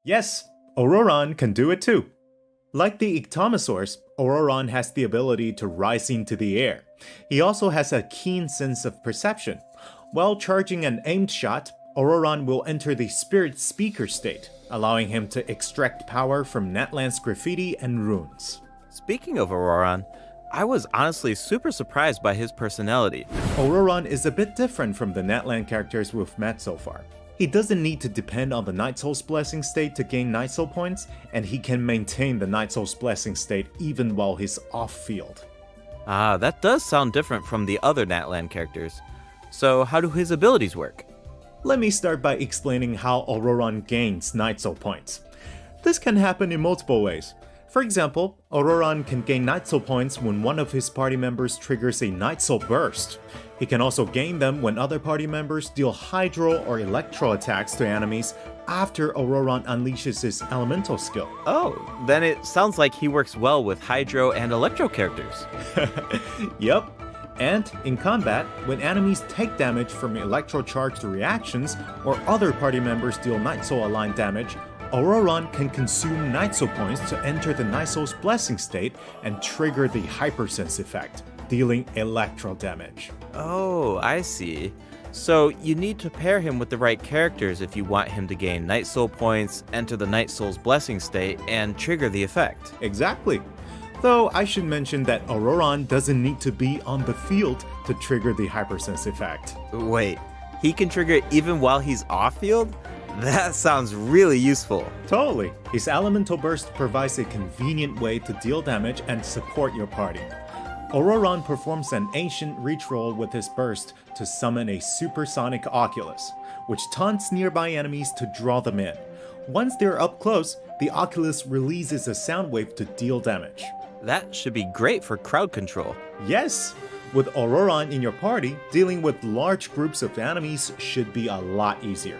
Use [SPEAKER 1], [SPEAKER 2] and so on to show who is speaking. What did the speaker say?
[SPEAKER 1] Yes, Ororon can do it too. Like the Ictomosaurs, Ororon has the ability to rise into the air. He also has a keen sense of perception. While charging an aimed shot, Ororon will enter the Spirit Speaker state, allowing him to extract power from Natlan's graffiti and runes.
[SPEAKER 2] Speaking of Ororon, I was honestly super surprised by his personality.
[SPEAKER 1] Ororon is a bit different from the Natlan characters we've met so far. He doesn't need to depend on the Night Soul's Blessing state to gain Night Soul points, and he can maintain the Night Soul's Blessing state even while he's off-field.
[SPEAKER 2] Ah, that does sound different from the other Natlan characters. So how do his abilities work?
[SPEAKER 1] Let me start by explaining how Ororon gains Night Soul points. This can happen in multiple ways. For example, Ororon can gain Night Soul points when one of his party members triggers a Night Soul burst. He can also gain them when other party members deal hydro or electro attacks to enemies after Ororon unleashes his elemental skill.
[SPEAKER 2] Oh, then it sounds like he works well with hydro and electro characters.
[SPEAKER 1] Yep. And in combat, when enemies take damage from electro-charged reactions or other party members deal Night Soul aligned damage, Ororon can consume Night Soul points to enter the Night Soul's Blessing state and trigger the Hypersense effect, dealing electro damage.
[SPEAKER 2] Oh, I see. So you need to pair him with the right characters if you want him to gain Night Soul points, enter the Night Soul's Blessing state, and trigger the effect.
[SPEAKER 1] Exactly. Though I should mention that Ororon doesn't need to be on the field to trigger the Hypersense effect.
[SPEAKER 2] Wait, he can trigger it even while he's off-field? That sounds really useful.
[SPEAKER 1] Totally. His Elemental Burst provides a convenient way to deal damage and support your party. Ororon performs an ancient reach roll with his burst to summon a supersonic Oculus, which taunts nearby enemies to draw them in. Once they're up close, the Oculus releases a sound wave to deal damage.
[SPEAKER 2] That should be great for crowd control.
[SPEAKER 1] Yes! With Ororon in your party, dealing with large groups of enemies should be a lot easier.